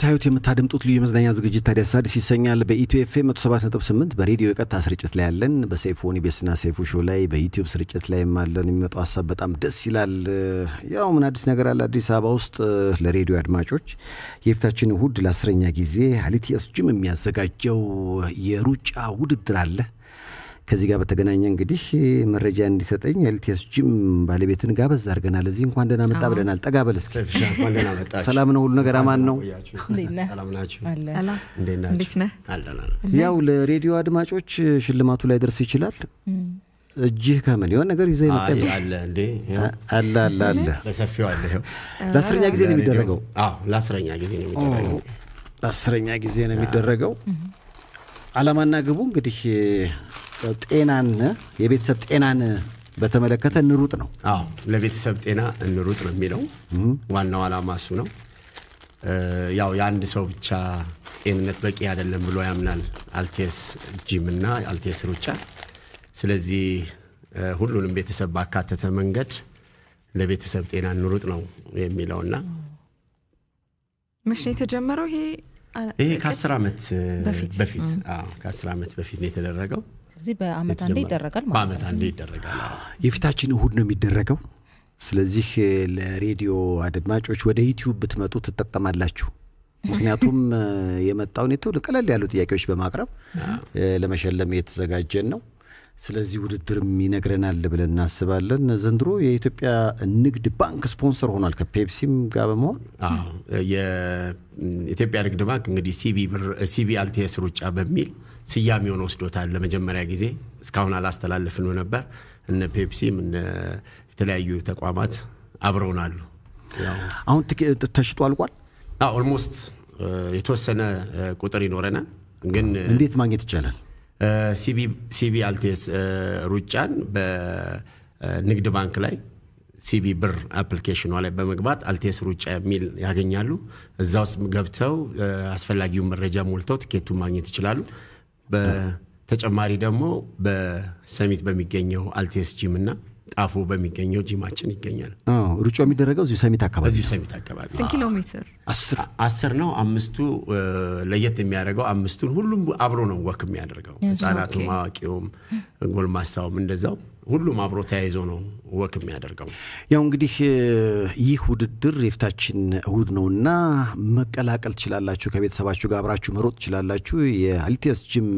የምታዩት የምታደምጡት ልዩ የመዝናኛ ዝግጅት ታዲያስ አዲስ ይሰኛል። በኢትዮ ኤፍኤም 107.8 በሬዲዮ የቀጥታ ስርጭት ላይ ያለን፣ በሰይፉ ኒቤስና ሰይፉ ሾው ላይ በዩቲዩብ ስርጭት ላይ ማለን። የሚመጣው ሐሳብ በጣም ደስ ይላል። ያው ምን አዲስ ነገር አለ አዲስ አበባ ውስጥ ለሬዲዮ አድማጮች የፊታችን እሁድ ለ10ኛ ጊዜ አልቲኤስ ጂም የሚያዘጋጀው የሩጫ ውድድር አለ። ከዚህ ጋር በተገናኘ እንግዲህ መረጃ እንዲሰጠኝ አልቲኤስ ጂም ባለቤትን ጋበዝ አድርገናል። እዚህ እንኳን ደህና መጣ ብለናል። ጠጋ በል እስኪ። እንኳን ደህና መጣችሁ። ሰላም ነው? ሁሉ ነገር አማን ነው? ሰላም ናችሁ? እንዴት ነህ? ያው ለሬዲዮ አድማጮች ሽልማቱ ላይ ደርስ ይችላል። እጅህ ከምን የሆነ ነገር ይዘህ ይመጣል አለ እንዴ? አለ በሰፊው አለ። ይሄው ለ10ኛ ጊዜ ነው የሚደረገው። ለ10ኛ ጊዜ ነው የሚደረገው። ለ10ኛ ጊዜ ነው የሚደረገው። ዓላማና ግቡ እንግዲህ ጤናን የቤተሰብ ጤናን በተመለከተ እንሩጥ ነው። ለቤተሰብ ጤና እንሩጥ ነው የሚለው ዋናው ዓላማ እሱ ነው። ያው የአንድ ሰው ብቻ ጤንነት በቂ አይደለም ብሎ ያምናል አልቲኤስ ጂም እና አልቲኤስ ሩጫ። ስለዚህ ሁሉንም ቤተሰብ ባካተተ መንገድ ለቤተሰብ ጤና እንሩጥ ነው የሚለውና መቼ የተጀመረው ይሄ ከ10 ዓመት በፊት ከ10 ዓመት በፊት ነው የተደረገው። ስለዚህ በአመት አንዴ ይደረጋል ማለት ነው። በአመት አንዴ ይደረጋል። የፊታችን እሁድ ነው የሚደረገው። ስለዚህ ለሬዲዮ አድማጮች ወደ ዩቲዩብ ብትመጡ ትጠቀማላችሁ። ምክንያቱም የመጣውን ቀለል ያሉ ጥያቄዎች በማቅረብ ለመሸለም የተዘጋጀን ነው። ስለዚህ ውድድርም ይነግረናል ብለን እናስባለን። ዘንድሮ የኢትዮጵያ ንግድ ባንክ ስፖንሰር ሆኗል ከፔፕሲም ጋር በመሆን። የኢትዮጵያ ንግድ ባንክ እንግዲህ ሲቢ አልቲኤስ ሩጫ በሚል ስያሜውን ወስዶታል ለመጀመሪያ ጊዜ። እስካሁን አላስተላለፍነው ነበር። እነ ፔፕሲም እነ የተለያዩ ተቋማት አብረውናሉ። አሁን ተሽጦ አልቋል። ኦልሞስት የተወሰነ ቁጥር ይኖረናል። ግን እንዴት ማግኘት ይቻላል? ሲቢ አልቲኤስ ሩጫን በንግድ ባንክ ላይ ሲቢ ብር አፕሊኬሽኑ ላይ በመግባት አልቲኤስ ሩጫ የሚል ያገኛሉ። እዛው ገብተው አስፈላጊውን መረጃ ሞልተው ቲኬቱን ማግኘት ይችላሉ። በተጨማሪ ደግሞ በሰሚት በሚገኘው አልቲኤስ ጂም እና ጣፎ በሚገኘው ጂማችን ይገኛል። ሩጫው የሚደረገው እዚሁ ሰሚት አካባቢ። ስንት ኪሎ ሜትር? 10 ነው። 5ቱ ለየት የሚያደርገው 5ቱን ሁሉም አብሮ ነው ወክ የሚያደርገው። ህፃናቱም አዋቂውም ጎልማሳውም እንደዛው ሁሉም አብሮ ተያይዞ ነው ወክ የሚያደርገው። ያው እንግዲህ ይህ ውድድር የፊታችን እሁድ ነውና መቀላቀል ትችላላችሁ። ከቤተሰባችሁ ጋር አብራችሁ መሮጥ ትችላላችሁ። የአልቲኤስ ጂም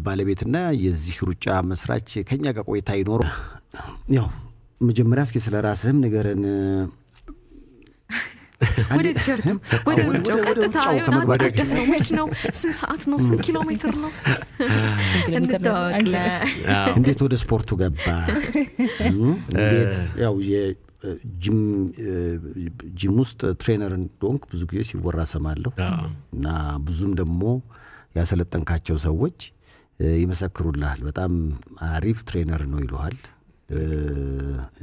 ባለቤትና የዚህ ሩጫ መስራች ከኛ ጋር ቆይታ ይኖረው። ያው መጀመሪያ እስኪ ስለ ራስህም ንገረን። ወደ ቲሸርቱ ወደ ሩጫው ቀጥታ ወደ ነው። መች ነው? ስንት ሰዓት ነው? ስንት ኪሎ ሜትር ነው? እንዴት ወደ ስፖርቱ ገባ? እንዴት ያው ጂም ውስጥ ትሬነር እንደሆንክ ብዙ ጊዜ ሲወራ ሰማለሁ እና ብዙም ደግሞ ያሰለጠንካቸው ሰዎች ይመሰክሩልሃል። በጣም አሪፍ ትሬነር ነው ይሉሃል።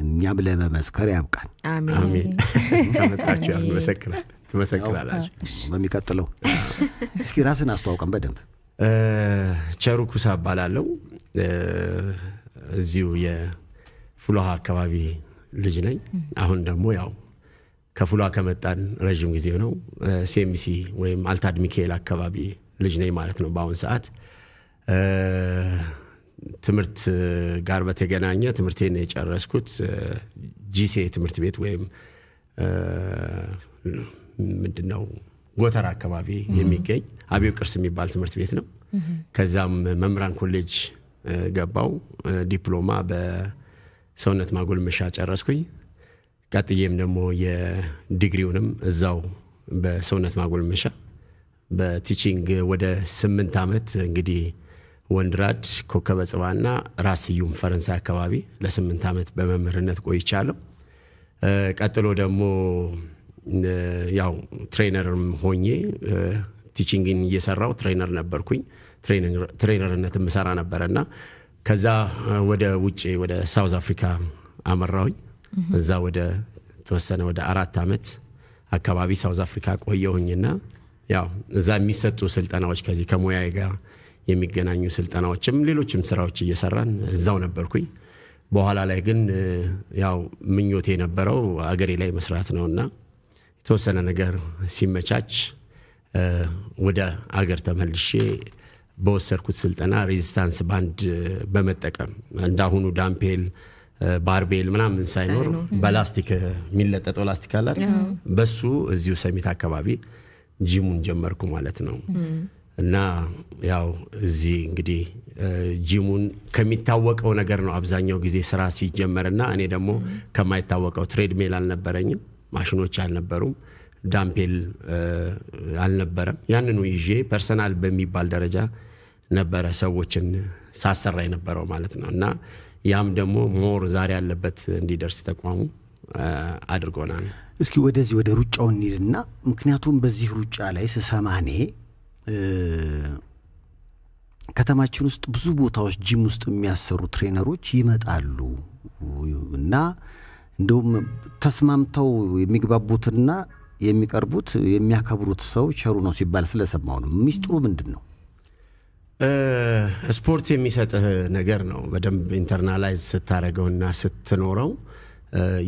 እኛም ለመመስከር ያብቃን። አሜን። ከመጣችሁ ያመሰክራል ትመሰክራላችሁ። በሚቀጥለው እስኪ ራስን አስተዋውቀን በደንብ። ቸሩ ኩሳ እባላለሁ። እዚሁ የፍሎሃ አካባቢ ልጅ ነኝ። አሁን ደግሞ ያው ከፍሎሃ ከመጣን ረጅም ጊዜ ነው። ሲኤምሲ ወይም አልታድ ሚካኤል አካባቢ ልጅ ነኝ ማለት ነው በአሁን ሰዓት። ትምህርት ጋር በተገናኘ ትምህርቴን የጨረስኩት ጂሴ ትምህርት ቤት ወይም ምንድነው ጎተራ አካባቢ የሚገኝ አብዮ ቅርስ የሚባል ትምህርት ቤት ነው። ከዛም መምራን ኮሌጅ ገባው። ዲፕሎማ በሰውነት ማጎልመሻ ጨረስኩኝ። ቀጥዬም ደግሞ የዲግሪውንም እዛው በሰውነት ማጎልመሻ በቲቺንግ ወደ 8 ዓመት እንግዲህ ወንድራድ ኮከበ ጽባና ራስዩም ፈረንሳይ አካባቢ ለ8 ዓመት በመምህርነት ቆይቻለሁ። ቀጥሎ ደግሞ ያው ትሬነርም ሆኜ ቲቺንግን እየሰራው ትሬነር ነበርኩኝ። ትሬነርነትም ሰራ ነበርና ከዛ ወደ ውጪ ወደ ሳውዝ አፍሪካ አመራሁኝ። እዛ ወደ ተወሰነ ወደ 4 ዓመት አካባቢ ሳውዝ አፍሪካ ቆየሁኝና ያው እዛ የሚሰጡ ስልጠናዎች ከዚህ ከሙያዬ ጋር የሚገናኙ ስልጠናዎችም ሌሎችም ስራዎች እየሰራን እዛው ነበርኩኝ። በኋላ ላይ ግን ያው ምኞቴ የነበረው አገሬ ላይ መስራት ነውና የተወሰነ ነገር ሲመቻች ወደ አገር ተመልሼ በወሰድኩት ስልጠና ሬዚስታንስ ባንድ በመጠቀም እንዳሁኑ ዳምፔል ባርቤል ምናምን ሳይኖር በላስቲክ የሚለጠጠው ላስቲክ አለ በሱ እዚሁ ሰሚት አካባቢ ጂሙን ጀመርኩ ማለት ነው። እና ያው እዚህ እንግዲህ ጂሙን ከሚታወቀው ነገር ነው አብዛኛው ጊዜ ስራ ሲጀመርና እኔ ደግሞ ከማይታወቀው ትሬድ ሜል አልነበረኝም፣ ማሽኖች አልነበሩም፣ ዳምፔል አልነበረም። ያንኑ ይዤ ፐርሰናል በሚባል ደረጃ ነበረ ሰዎችን ሳሰራ የነበረው ማለት ነው። እና ያም ደግሞ ሞር ዛሬ ያለበት እንዲደርስ ተቋሙ አድርጎናል። እስኪ ወደዚህ ወደ ሩጫው እንሂድና ምክንያቱም በዚህ ሩጫ ላይ ስሰማኔ ከተማችን ውስጥ ብዙ ቦታዎች ጂም ውስጥ የሚያሰሩ ትሬነሮች ይመጣሉ እና እንደውም ተስማምተው የሚግባቡትና የሚቀርቡት የሚያከብሩት ሰው ቸሩ ነው ሲባል ስለሰማው ነው። ሚስጥሩ ምንድነው? ስፖርት የሚሰጥህ ነገር ነው። በደንብ ኢንተርናላይዝ ስታረገውና ስትኖረው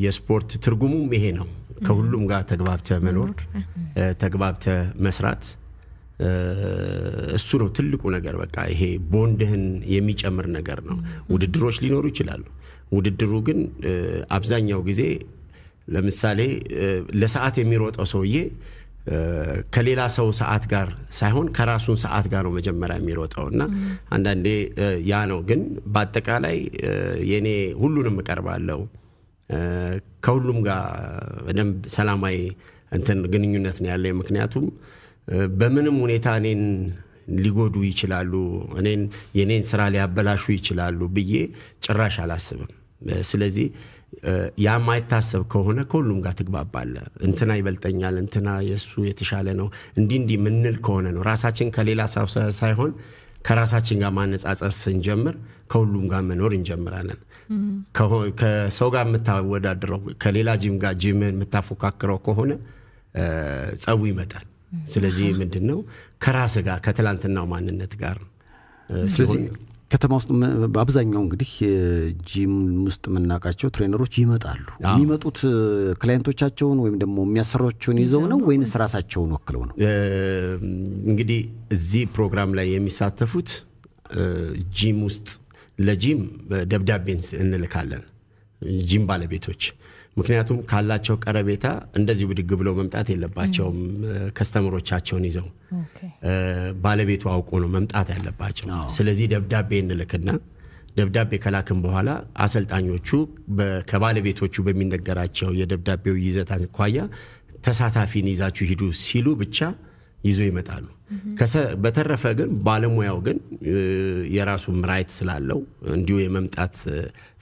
የስፖርት ትርጉሙም ይሄ ነው። ከሁሉም ጋር ተግባብተ መኖር፣ ተግባብተ መስራት፣ እሱ ነው ትልቁ ነገር። በቃ ይሄ ቦንድህን የሚጨምር ነገር ነው። ውድድሮች ሊኖሩ ይችላሉ። ውድድሩ ግን አብዛኛው ጊዜ ለምሳሌ ለሰዓት የሚሮጠው ሰውዬ ከሌላ ሰው ሰዓት ጋር ሳይሆን ከራሱን ሰዓት ጋር ነው መጀመሪያ የሚሮጠውና አንዳንዴ ያ ነው። ግን በአጠቃላይ የኔ ሁሉንም እቀርባለሁ፣ ከሁሉም ጋር በደንብ ሰላማዊ ግንኙነት ነው ያለኝ። ምክንያቱም በምንም ሁኔታ እኔን ሊጎዱ ይችላሉ፣ የኔን ስራ ሊያበላሹ ይችላሉ ብዬ ጭራሽ አላስብም። ስለዚህ ያ ማይታሰብ ከሆነ ከሁሉም ጋር ትግባባለ። እንትና ይበልጠኛል፣ እንትና የሱ የተሻለ ነው እንዲህ ምንል ከሆነ ነው ራሳችን ከሌላ ሰው ሳይሆን ከራሳችን ጋር ማነጻጸር ስንጀምር ከሁሉም ጋር መኖር እንጀምራለን። ከሰው ጋር የምታወዳድረው ከሌላ ጂም ጋር ጂምን የምታፎካክረው ከሆነ ጸቡ ይመጣል። ስለዚህ ምንድነው ከራስ ጋር ከትላንትናው ማንነት ጋር ስለዚህ ከተማ ውስጥ በአብዛኛው እንግዲህ ጂም ውስጥ የምናውቃቸው ትሬነሮች ይመጣሉ። የሚመጡት ክላይንቶቻቸውን ወይም ደግሞ የሚያሰሯቸውን ይዘው ነው ወይንስ ራሳቸውን ወክለው ነው? እንግዲህ እዚህ ፕሮግራም ላይ የሚሳተፉት ጂም ውስጥ ለጂም ደብዳቤን እንልካለን ጂም ባለቤቶች። ምክንያቱም ካላቸው ቀረቤታ እንደዚህ ብድግ ብለው መምጣት የለባቸውም። ከስተመሮቻቸውን ይዘው ባለቤቱ አውቆ ነው መምጣት ያለባቸው። ስለዚህ ደብዳቤ እንልክና ደብዳቤ ከላክን በኋላ አሰልጣኞቹ ከባለቤቶቹ በሚነገራቸው የደብዳቤው ይዘት አኳያ ተሳታፊን ይዛችሁ ሂዱ ሲሉ ብቻ ይዞ ይመጣሉ። በተረፈ ግን ባለሙያው ግን የራሱ ራይት ስላለው እንዲሁ የመምጣት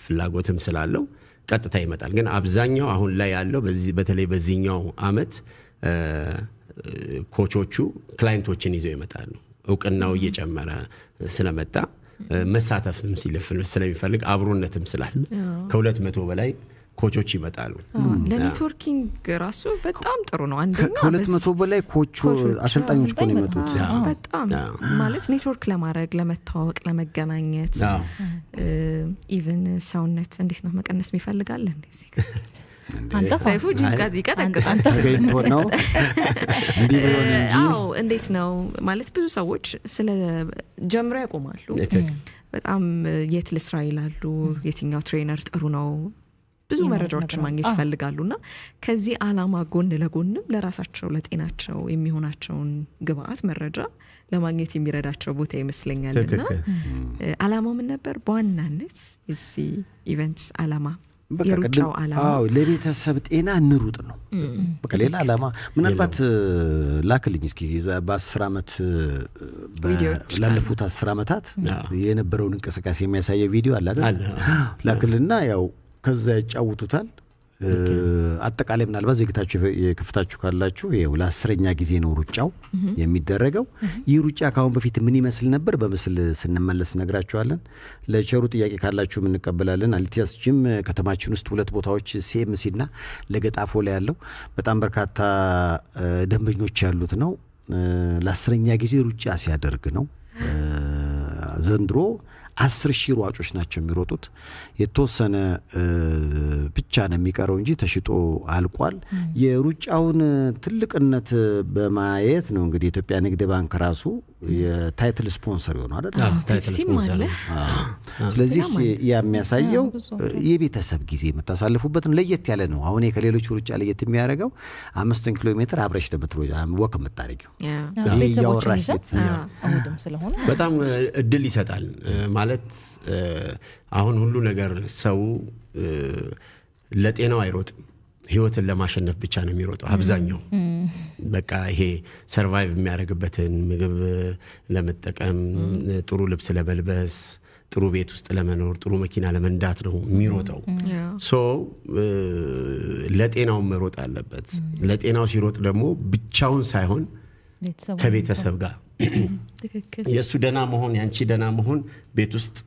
ፍላጎትም ስላለው ቀጥታ ይመጣል። ግን አብዛኛው አሁን ላይ ያለው በተለይ በዚህኛው አመት ኮቾቹ ክላይንቶችን ይዘው ይመጣሉ። እውቅናው እየጨመረ ስለመጣ መሳተፍም ስለሚፈልግ አብሮነትም ስላለ ከ200 በላይ ኮቾች ይመጣሉ። ለኔትወርኪንግ ራሱ በጣም ጥሩ ነው። አንደኛ ከ200 በላይ አሰልጣኞች ነው የመጡት። በጣም ማለት ኔትወርክ ለማድረግ ለመተዋወቅ፣ ለመገናኘት ኢቭን ሰውነት እንዴት ነው መቀነስ የሚፈልጋል እንደዚህ አንተ ሳይፉ ጂንጋት ይቀጠቅጣል ተገኝቶ ነው እንዴ ቢሆን እንጂ እንዴት ነው ማለት ብዙ ሰዎች ስለ ጀምሮ ያቆማሉ። በጣም የት ልስራ ይላሉ፣ የትኛው ትሬነር ጥሩ ነው፣ ብዙ መረጃዎችን ማግኘት ይፈልጋሉና ከዚህ ዓላማ ጎን ለጎንም ለራሳቸው ለጤናቸው የሚሆናቸውን ግብአት መረጃ ለማግኘት የሚረዳቸው ቦታ ይመስለኛልና ዓላማው ምን ነበር በዋናነት እዚህ ኢቨንትስ ዓላማ? የሩጫው ዓላማ ለቤተሰብ ጤና እንሩጥ ነው። በቃ ሌላ ዓላማ ምናልባት ላክልኝ እስኪ በ10 አመት ላለፉት 10 አመታት የነበረውን እንቅስቃሴ የሚያሳይ ቪዲዮ አለ አይደል? ላክልና ያው ከዛ ያጫውቱታል። አጠቃላይ ምናልባት ዘግታችሁ የከፍታችሁ ካላችሁ ይሄው ለ10ኛ ጊዜ ነው ሩጫው የሚደረገው። ይህ ሩጫ ካሁን በፊት ምን ይመስል ነበር በምስል ስንመለስ ነግራችኋለን። ለቸሩ ጥያቄ ካላችሁ እንቀበላለን። አልቲያስ ጂም ከተማችን ውስጥ 2 ቦታዎች ሲኤምሲና ለገጣፎ ላይ ያለው በጣም በርካታ ደንበኞች ያሉት ነው። ለ10ኛ ጊዜ ሩጫ ሲያደርግ ነው። ዘንድሮ 10,000 ሯጮች ናቸው የሚሮጡት የተወሰነ ብቻ ነው የሚቀረው እንጂ ተሽጦ አልቋል የሩጫውን ትልቅነት በማየት ነው እንግዲህ ኢትዮጵያ ንግድ ባንክ ራሱ የታይትል ስፖንሰር ይሆናል አይደል ታይትል ስፖንሰር ስለዚህ የሚያሳየው የቤተሰብ ጊዜ መታሳልፉበትን ለየት ያለ ነው አሁን ከሌሎች ሩጫ ለየት የሚያደርገው 5 ኪሎ ሜትር አብረሽ ደምትሮጅ ወክ መታረጊው ቤተሰቦችን አሁንም ስለሆነ በጣም እድል ይሰጣል ማለት አሁን ሁሉ ነገር ሰው ለጤናው አይሮጥም ህይወትን ለማሸነፍ ብቻ ነው የሚሮጠው አብዛኛው በቃ ይሄ ሰርቫይቭ የሚያደርግበትን ምግብ ለመጠቀም ጥሩ ልብስ ለመልበስ ጥሩ ቤት ውስጥ ለመኖር ጥሩ መኪና ለመንዳት ነው የሚሮጠው ሶ ለጤናው መሮጥ አለበት ለጤናው ሲሮጥ ደግሞ ብቻውን ሳይሆን ከቤተሰብ ጋር የሱ ደና መሆን ያንቺ ደና መሆን ቤት ውስጥ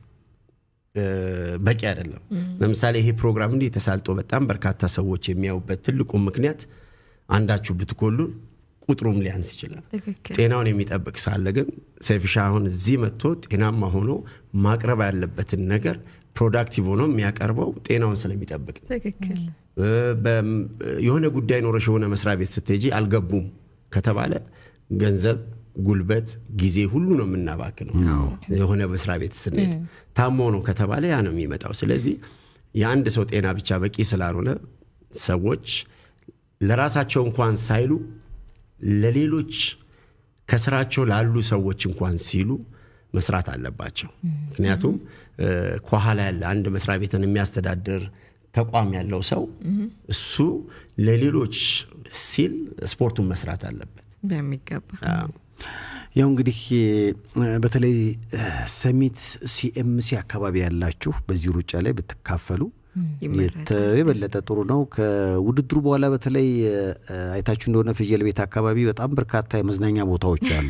በቂ አይደለም ለምሳሌ ይሄ ፕሮግራም እንዴ ተሳልጦ በጣም በርካታ ሰዎች የሚያዩበት ትልቁ ምክንያት አንዳችሁ ብትቆሉ ቁጥሩም ሊያንስ ይችላል ጤናውን የሚጠብቅ ሳለ ግን ሰይፍሻ አሁን እዚህ መጥቶ ጤናማ ሆኖ ማቅረብ ያለበትን ነገር ፕሮዳክቲቭ ሆኖ የሚያቀርበው ጤናውን ስለሚጠብቅ ትክክል የሆነ ጉዳይ ኖርሽ የሆነ መስሪያ ቤት ስትሄጂ አልገቡም ከተባለ ገንዘብ ጉልበት ጊዜ ሁሉ ነው የምናባክነው የሆነ መስሪያ ቤት ስንሄድ ታሞ ነው ከተባለ ያ ነው የሚመጣው ስለዚህ የአንድ ሰው ጤና ብቻ በቂ ስላልሆነ ሰዎች ለራሳቸው እንኳን ሳይሉ ለሌሎች ከስራቸው ላሉ ሰዎች እንኳን ሲሉ መስራት አለባቸው ምክንያቱም ኳሃላ ያለ አንድ መስሪያ ቤትን የሚያስተዳድር ተቋም ያለው ሰው እሱ ለሌሎች ሲል ስፖርቱን መስራት አለበት በሚገባ ያው እንግዲህ በተለይ ሰሚት ሲኤምሲ አካባቢ ያላችሁ በዚህ ሩጫ ላይ ብትካፈሉ የበለጠ ጥሩ ነው ከውድድሩ በኋላ በተለይ አይታችሁ እንደሆነ ፍየል ቤት አካባቢ በጣም በርካታ የመዝናኛ ቦታዎች አሉ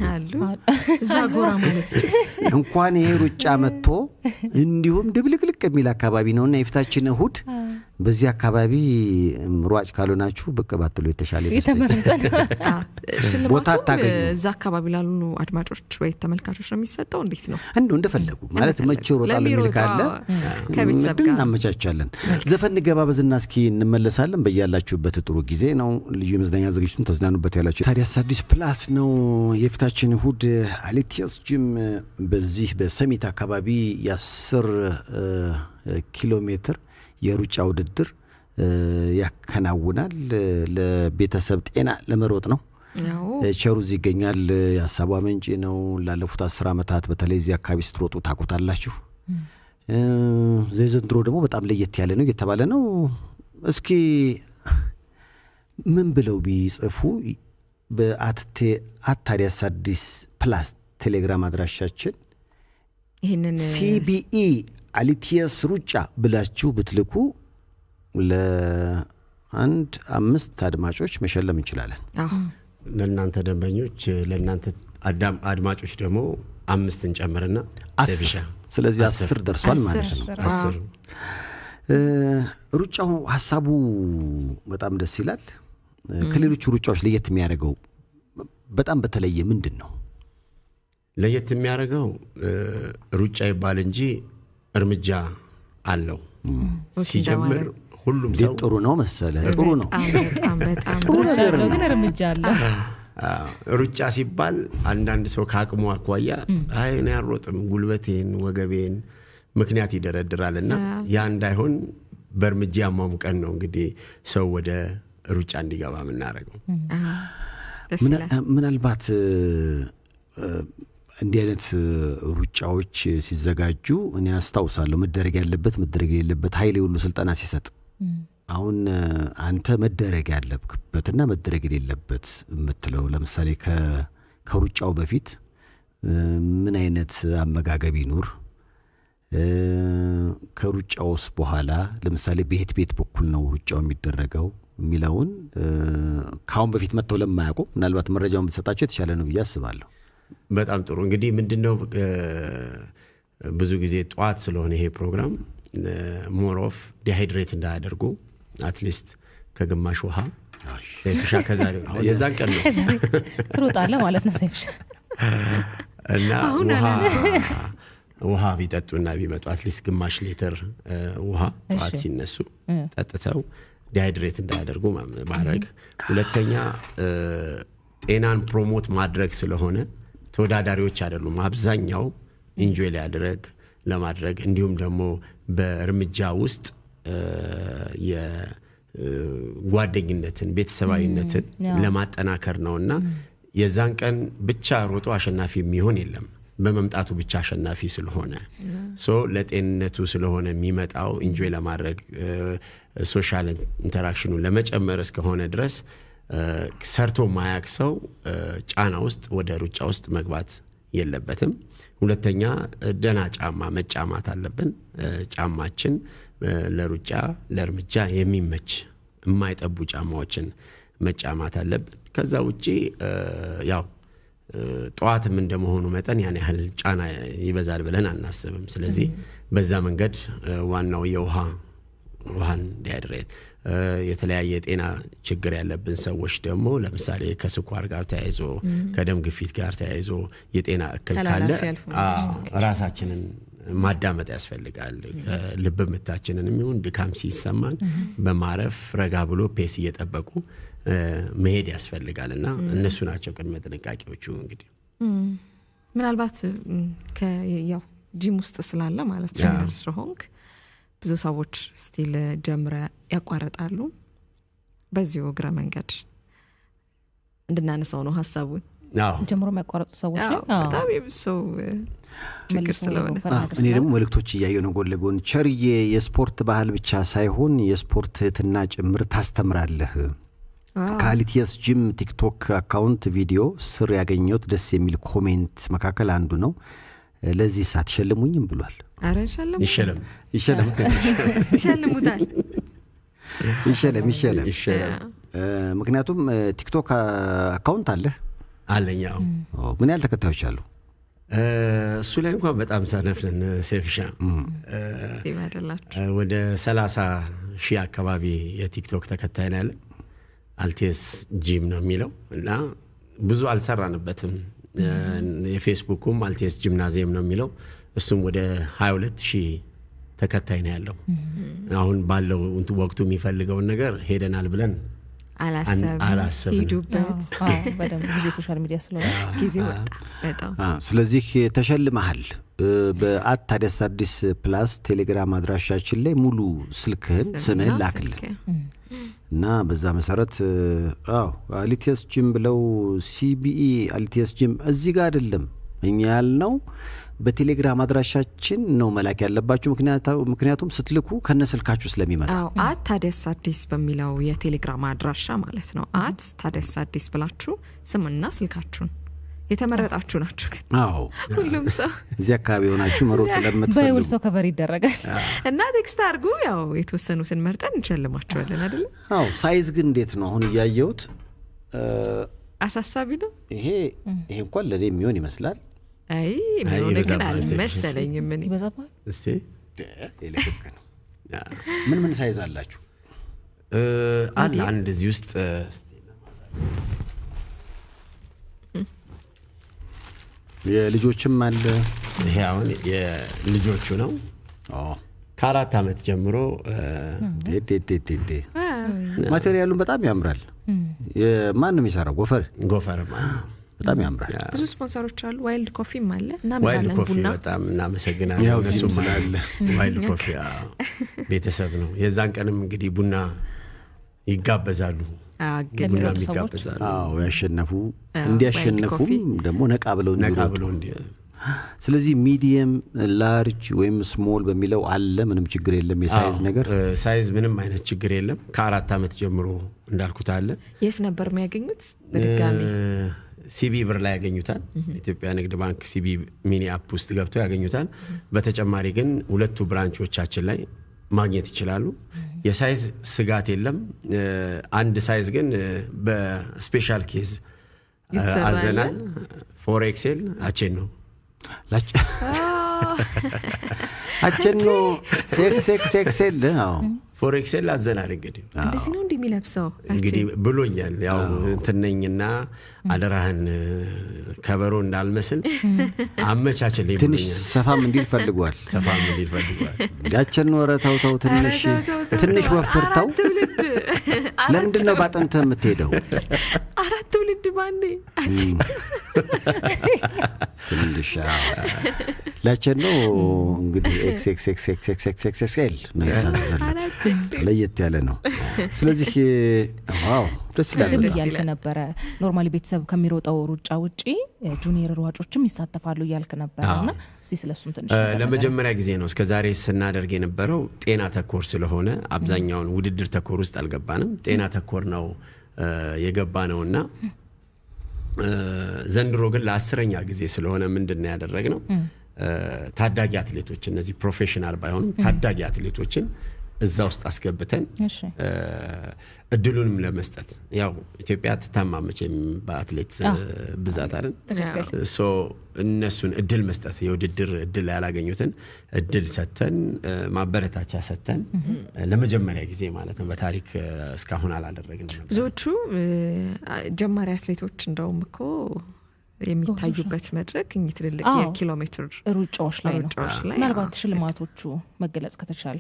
እዛ ጎራ ማለት እንኳን ይሄ ሩጫ መጥቶ እንዲሁም ድብልቅልቅ የሚል አካባቢ ነውና የፊታችን እሁድ በዚህ አካባቢ ሯጭ ካልሆናችሁ በቃ ባትሉ የተሻለ ቦታ ታገኙ እዛ አካባቢ ላሉ አድማጮች ወይ ተመልካቾች ነው የሚሰጠው እንዴት ነው እንደፈለጉ ማለት መቼው ሮጣል የሚል ካለ ከቤተሰብ ጋር እናመቻቻለን ዘፈን ገባበዝና እስኪ እንመለሳለን በያላችሁበት ጥሩ ጊዜ ነው ልዩ መዝናኛ ዝግጅቱን ተዝናኑበት ያላችሁ ታዲያስ አዲስ ፕላስ ነው የፊታችን እሁድ አሊቲያስ ጂም በዚህ በሰሚት አካባቢ የ10 ኪሎ ሜትር የሩጫ ውድድር ያከናውናል ለቤተሰብ ጤና ለመሮጥ ነው ቸሩዝ ይገኛል ያሳባ መንጪ ነው ላለፉት 10 አመታት በተለይ እዚህ አካባቢ ስትሮጡ ታቆታላችሁ ዘንድሮ ደግሞ በጣም ለየት ያለ ነው እየተባለ ነው እስኪ ምን ብለው ቢጽፉ በአታዲያስ አዲስ ፕላስ ቴሌግራም አድራሻችን ይሄንን CBE አሊቲያስ ሩጫ ብላችሁ ብትልኩ ለአንድ 5 አድማጮች መሸለም እንችላለን ለእናንተ ደንበኞች ለእናንተ አድማጮች ደግሞ 5 እንጨምርና 10 ስለዚህ 10 ደርሷል ማለት ነው 10 ሩጫው ሐሳቡ በጣም ደስ ይላል ከሌሎች ሩጫዎች ለየት የሚያደርገው በጣም በተለየ ምንድነው ለየት የሚያደርገው ሩጫ ይባል እንጂ እርምጃ አለው ሲጀምር ሁሉም ሰው ጥሩ ነው መሰለ ጥሩ ነው በጣም ጥሩ ነው ግን እርምጃ አለ ሩጫ ሲባል አንዳንድ ሰው ካቅሙ አቋያ አይ እኔ አሮጥም ጉልበቴን ወገቤን ምክንያት ይደረድራልና ያ እንዳይሆን በእርምጃ ማሙቀን ነው እንግዲህ ሰው ወደ ሩጫ እንዲገባ ምናረጋው ምናልባት እንዲህ አይነት ሩጫዎች ሲዘጋጁ እኔ አስታውሳለሁ መደረግ ያለበት መደረግ የሌለበት ኃይሌ ሁሉ ስልጣና ሲሰጥ አሁን አንተ መደረግ ያለበትና መደረግ የሌለበት የምትለው ለምሳሌ ከሩጫው በፊት ምን አይነት አመጋገብ ይኑር ከሩጫውስ በኋላ ለምሳሌ ቤት በኩል ነው ሩጫው የሚደረገው ሚላውን ካሁን በፊት መተው ለማያውቁ ምናልባት መረጃውን ብትሰጣቸው የተሻለ ነው ብዬ አስባለሁ በጣም ጥሩ እንግዲህ ምንድነው ብዙ ጊዜ ጧት ስለሆነ ይሄ ፕሮግራም ሞር ኦፍ ዲሃይድሬት እንዳያደርጉ አትሊስት ከግማሽ ውሃ ሰይፍሻ ከዛሬ የዛን ቀን ነው ትሮጣለህ ማለት ነው ሰይፍሻ እና ውሃ ቢጠጡና ቢመጡ አትሊስት ግማሽ ሊትር ውሃ ጠዋት ሲነሱ ጠጥተው ዲሃይድሬት እንዳያደርጉ ማድረግ። ሁለተኛ ጤናን ፕሮሞት ማድረግ ስለሆነ ተወዳዳሪዎች አይደሉም። አብዛኛው ኢንጆይ ለማድረግ እንዲሁም ደግሞ በእርምጃ ውስጥ የጓደኝነትን ቤተሰባዊነትን ለማጠናከር ነውና የዛን ቀን ብቻ ሮጦ አሸናፊ የሚሆን የለም። በመምጣቱ ብቻ አሸናፊ ስለሆነ ለጤንነቱ ስለሆነ የሚመጣው ኢንጆይ ለማድረግ ሶሻል ኢንተራክሽኑን ለመጨመር እስከሆነ ድረስ ሰርቶ ማያቅ ሰው ጫና ውስጥ ወደ ሩጫ ውስጥ መግባት የለበትም። ሁለተኛ ደና ጫማ መጫማት አለብን። ጫማችን ለሩጫ ለእርምጃ የሚመች የማይጠቡ ጫማዎችን መጫማት አለብን። ከዛ ውጪ ያው ጧትም እንደመሆኑ መጠን ያን ያህል ጫና ይበዛል ብለን አናስብም። ስለዚህ በዛ መንገድ ዋናው ውሃን ዲሃይድሬት የተለያየ ጤና ችግር ያለብን ሰዎች ደግሞ ለምሳሌ ከስኳር ጋር ተያይዞ ከደም ግፊት ጋር ተያይዞ የጤና እክል ካለ ራሳችንን ማዳመጥ ያስፈልጋል። ልብ ምታችንንም ይሁን ድካም ሲሰማን በማረፍ ረጋ ብሎ ፔስ እየጠበቁ መሄድ ያስፈልጋልና እነሱ ናቸው ቅድመ ጥንቃቄዎቹ። እንግዲህ ምናልባት ያው ጂም ውስጥ ስላለ ማለት ትሬነር ስለሆንክ ብዙ ሰዎች ስቲል ጀምረ ያቋርጣሉ። በዚሁ እግረ መንገድ እንድናነሳው ነው ሐሳቡን። ጀምሮ የሚያቋርጡ ሰዎች ነው በጣም የብሰው ችግር ስለሆነ እኔ ደግሞ መልእክቶች እያየሁ ነው ጎን ለጎን። ቸርዬ የስፖርት ባህል ብቻ ሳይሆን የስፖርት ትህትና ጭምር ታስተምራለህ። ከአሊቲየስ ጂም ቲክቶክ አካውንት ቪዲዮ ስር ያገኘሁት ደስ የሚል ኮሜንት መካከል አንዱ ነው። ለዚህ ሳትሸልሙኝም ብሏል። አረ ይሸለም ይሸልሙታል። ይሸለም ምክንያቱም ቲክቶክ አካውንት አለኛው ምን ያህል ተከታዮች አሉ? እሱ ላይ እንኳን በጣም ሰነፍነን ሴፍሻ ወደ 30,000 አካባቢ የቲክቶክ ተከታይ ነው ያለ። አልቲየስ ጂም ነው የሚለው እና ብዙ አልሰራንበትም። የፌስቡኩም አልቲየስ ጂምናዚየም ነው የሚለው እሱም ወደ 22,000 ተከታይ ነው ያለው። አሁን ባለው ወቅቱ የሚፈልገውን ነገር ሄደናል ብለን አላሰብንም። ሂዱበት በደንብ ጊዜ ሶሻል ሚዲያ ስለሆነ ጊዜ ወጣ በጣም። ስለዚህ ተሸልመሃል። በአታዲያስ አዲስ ፕላስ ቴሌግራም አድራሻችን ላይ ሙሉ ስልክህን ስምህን ላክልን እና በዛ መሰረት አሊቲየስ ጂም ብለው ሲቢኢ አሊቲየስ ጂም እዚህ ጋር አይደለም እኛ ያልነው በቴሌግራም አድራሻችን ነው መላክ ያለባችሁ። ምክንያቱም ስትልኩ ከነስልካችሁ ስለሚመጣ አታዲያስ አዲስ በሚለው የቴሌግራም አድራሻ ማለት ነው። አታዲያስ አዲስ ብላችሁ ስምና ስልካችሁን የተመረጣችሁ ናችሁ። ሁሉም ሰው እዚህ አካባቢ ሆናችሁ መሮጥ ለምትፈልጉ በይውል ሰው ከቨር ይደረጋል እና ቴክስት አድርጉ። ያው የተወሰኑትን መርጠን እንሸልማችኋለን አይደል? ሳይዝ ግን እንዴት ነው? አሁን እያየሁት አሳሳቢ ነው። ይሄ እንኳን ለኔ የሚሆን ይመስላል። አይ ምን ግን አልመሰለኝም። ምን ይበዛባል? እስቲ ኤሌክትሪክ ነው። ምን ሳይዝ አላችሁ? አንድ እዚህ ውስጥ የልጆችም አለ። ይሄ አሁን የልጆቹ ነው። ከ4 ዓመት ጀምሮ ማቴሪያሉን በጣም ያምራል። ማን ነው የሚሰራው? ጎፈር በጣም ያምራል። ብዙ ስፖንሰሮች አሉ። ዋይልድ ኮፊም አለ እና ዋይልድ ኮፊ በጣም እናመሰግናለን። እሱም ስላለ ዋይልድ ኮፊ ቤተሰብ ነው። የዛን ቀንም እንግዲህ ቡና ይጋበዛሉ። ቡና ይጋበዛሉ። ያሸነፉ እንዲያሸነፉም ደግሞ ነቃ ብለው ስለዚህ ሚዲየም ላርጅ ወይም ስሞል በሚለው አለ። ምንም ችግር የለም። የሳይዝ ነገር ሳይዝ ምንም አይነት ችግር የለም። ከ4 ዓመት ጀምሮ እንዳልኩት አለ። የት ነበር የሚያገኙት? በድጋሚ ሲቢ ብር ላይ ያገኙታል። ኢትዮጵያ ንግድ ባንክ ሲቢ ሚኒ አፕ ውስጥ ገብተው ያገኙታል። በተጨማሪ ግን 2 ብራንቾቻችን ላይ ማግኘት ይችላሉ። የሳይዝ ስጋት የለም። አንድ ሳይዝ ግን በስፔሻል ኬዝ አዘናል። 4XL አቼን ነው አቼን ነው። XXXL ፎሬክስን አዘናር እንግዲህ እንደዚህ ነው እንደሚለብሰው እንግዲህ ብሎኛል። ያው እንትነኝና አደራህን ከበሮ እንዳልመስል አመቻችልኝ ትንሽ ብሎኛል። ሰፋም እንዲል ፈልጓል። ያችን ወረታው ተው ትንሽ ወፍርታው ለምንድነው ባጠንተ የምትሄደው? አራት ትውልድ ባንዴ ትንሽ ላቸን ነው እንግዲህ ኤክስኤክስኤክስኤክስኤክስኤክስኤል ነው ለየት ያለ ነው። ስለዚህ ዋው ደስ ይላል። ያልከ ነበረ ኖርማሊ ቤተሰብ ከሚሮጣው ሩጫ ውጪ ጁኒየር ሯጮችም ይሳተፋሉ ያልከ ነበርና እስቲ ስለሱም ትንሽ ለመጀመሪያ ጊዜ ነው እስከዛሬ ስናደርግ የነበረው ጤና ተኮር ስለሆነ አብዛኛውን ውድድር ተኮር ውስጥ አልገባንም። ጤና ተኮር ነው የገባነውና ዘንድሮ ግን ለ10ኛ ጊዜ ስለሆነ ምንድነው ያደረግነው ታዳጊ አትሌቶች እነዚህ ፕሮፌሽናል ባይሆኑም ታዳጊ አትሌቶችን እዛ ውስጥ አስገብተን እድሉንም ለመስጠት ያው ኢትዮጵያ ተታማመች በአትሌት ብዛት አይደል ሶ እነሱን እድል መስጠት የውድድር እድል ያላገኙትን እድል ሰተን ማበረታቻ ሰተን ለመጀመሪያ ጊዜ ማለት ነው በታሪክ እስካሁን አላደረግንም። ብዙዎቹ ጀማሪ አትሌቶች እንደውም እኮ የሚታዩበት መድረክ ትልልቅ የኪሎ ሜትር ሩጫዎች ላይ ነው። ምናልባት ሽልማቶቹ መገለጽ ከተቻለ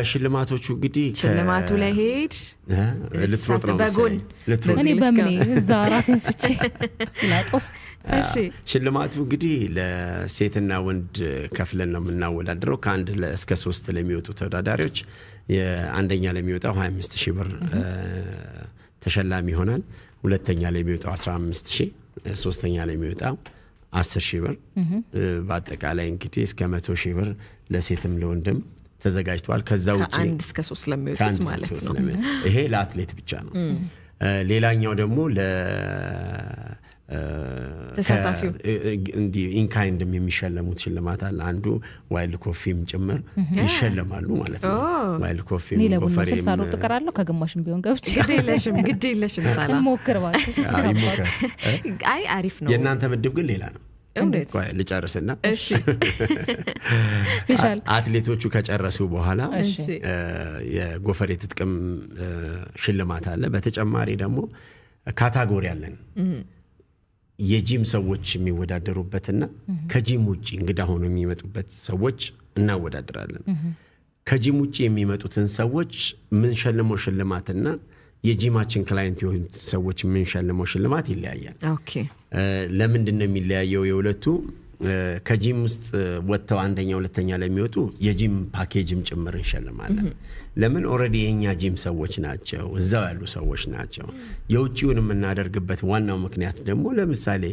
ሽልማቶቹ እንግዲህ ሽልማቱ ላይ ሄድ ልትሮጥ ነው በጎን እኔ በምን እዛ ራሴን ስቼ ላጦስ እሺ ሽልማቱ እንግዲህ ለሴትና ወንድ ከፍለን ነው የምናወዳድረው። ከአንድ እስከ 3 ለሚወጡ ተወዳዳሪዎች የአንደኛ ለሚወጣው 25000 ብር ተሸላሚ ይሆናል። ሁለተኛ ለሚወጣው 15000፣ ሶስተኛ ለሚወጣው 10000 ብር በአጠቃላይ እንግዲህ እስከ 100000 ብር ለሴትም ለወንድም ተዘጋጅቷል። ከዛው ውጪ ከአንድ እስከ 3 ለሚወጡት ማለት ነው። ይሄ ለአትሌት ብቻ ነው። ሌላኛው ደግሞ ተሳታፊው እንዲ ኢንካይንድም የሚሸለሙት ሽልማት አለ። አንዱ ዋይልድ ኮፊም ጭምር ይሸለማሉ ማለት ነው። ዋይልድ ኮፊም ኮፈሬም ሳሮ ተቀራለሁ ከግማሽም ቢሆን ገብቼ ግድ የለሽም ሳላ ሞክር ባክ አይ አሪፍ ነው። የእናንተ ምድብ ግን ሌላ ነው። እንዴት ልጨርስና እሺ ስፔሻል አትሌቶቹ ከጨረሱ በኋላ የጎፈሬ ትጥቅም ሽልማት አለ። በተጨማሪ ደግሞ ካታጎሪ አለን የጂም ሰዎች የሚወዳደሩበትና ከጂም ውጪ እንግዳ ሆኖ የሚመጡበት ሰዎች እናወዳድራለን። ከጂም ውጪ የሚመጡትን ሰዎች ምን ሸልመው ሽልማትና የጂማችን ክላይንት የሆኑት ሰዎች ምን ሸልመው ሽልማት ይለያያል። ኦኬ ለምንድን ነው የሚለያየው? የሁለቱ ከጂም ውስጥ ወጥተው አንደኛ ሁለተኛ ለሚወጡ የጂም ፓኬጅም ጭምር እንሸልማለን። ለምን ኦሬዲ የኛ ጂም ሰዎች ናቸው፣ እዛው ያሉ ሰዎች ናቸው። የውጪውን የምናደርግበት ዋናው ምክንያት ደግሞ ለምሳሌ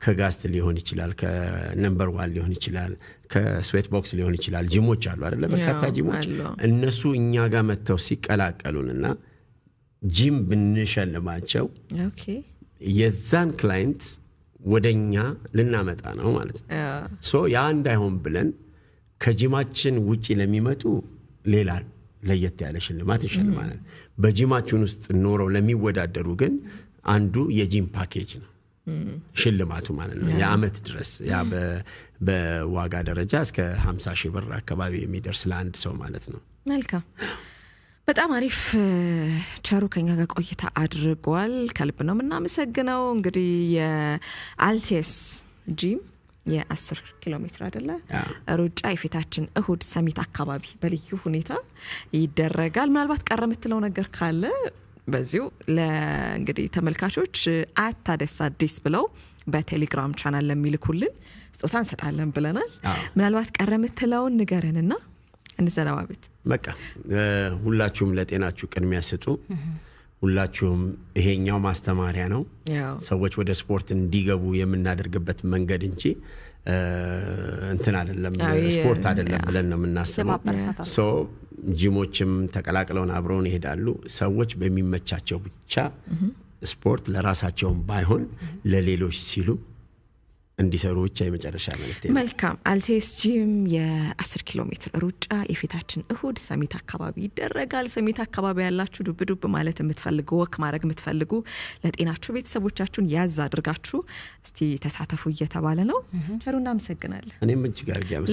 ከጋስት ሊሆን ይችላል፣ ከነምበር 1 ሊሆን ይችላል፣ ከስዌት ቦክስ ሊሆን ይችላል። ጂሞች አሉ አይደል? በርካታ ጂሞች እነሱ እኛ ጋር መጥተው ሲቀላቀሉንና ጂም ብንሸልማቸው ኦኬ የዛን ክላይንት ወደኛ ልናመጣ ነው ማለት ነው። ሶ ያ እንዳይሆን ብለን ከጂማችን ውጪ ለሚመጡ ሌላ ለየት ያለ ሽልማት እንሸልማለን። በጂማችን ውስጥ ኖረው ለሚወዳደሩ ግን አንዱ የጂም ፓኬጅ ነው ሽልማቱ ማለት ነው። የአመት ድረስ ያ በዋጋ ደረጃ እስከ 50000 ብር አካባቢ የሚደርስ ለአንድ ሰው ማለት ነው። መልካም በጣም አሪፍ ቸሩ ከኛ ጋር ቆይታ አድርጓል። ከልብ ነው የምናመሰግነው። እንግዲህ የአልቴስ ጂም የ10 ኪሎ ሜትር አይደለ ሩጫ የፊታችን እሁድ ሰሚት አካባቢ በልዩ ሁኔታ ይደረጋል። ምናልባት ቀረ የምትለው ነገር ካለ በዚሁ ለእንግዲህ ተመልካቾች አታደስ አዲስ ብለው በቴሌግራም ቻናል ለሚልኩልን ስጦታ እንሰጣለን ብለናል። ምናልባት ቀረ የምትለው ንገረንና እንሰናባበት። በቃ ሁላችሁም ለጤናችሁ ቅድሚያ ስጡ። ሁላችሁም ይሄኛው ማስተማሪያ ነው። ሰዎች ወደ ስፖርት እንዲገቡ የምናደርግበት መንገድ እንጂ እንትን አይደለም ስፖርት አይደለም ብለን ነው የምናስበው። ሶ ጂሞችም ተቀላቅለውን አብረውን ይሄዳሉ። ሰዎች በሚመቻቸው ብቻ ስፖርት ለራሳቸውም ባይሆን ለሌሎች ሲሉ እንዲሰሩ ብቻ የመጨረሻ መልእክቴ ነው። መልካም አልቴስ ጂም የ10 ኪሎ ሜትር ሩጫ የፊታችን እሁድ ሰሚት አካባቢ ይደረጋል። ሰሚት አካባቢ ያላችሁ ዱብ ማለት የምትፈልጉ ወክ ማድረግ የምትፈልጉ ለጤናችሁ ቤተሰቦቻችሁን ያዝ አድርጋችሁ እስቲ ተሳተፉ እየተባለ ነው። ቸሩ እናመሰግናለን። እኔም እጅግ አድርጌ አመሰግናለሁ።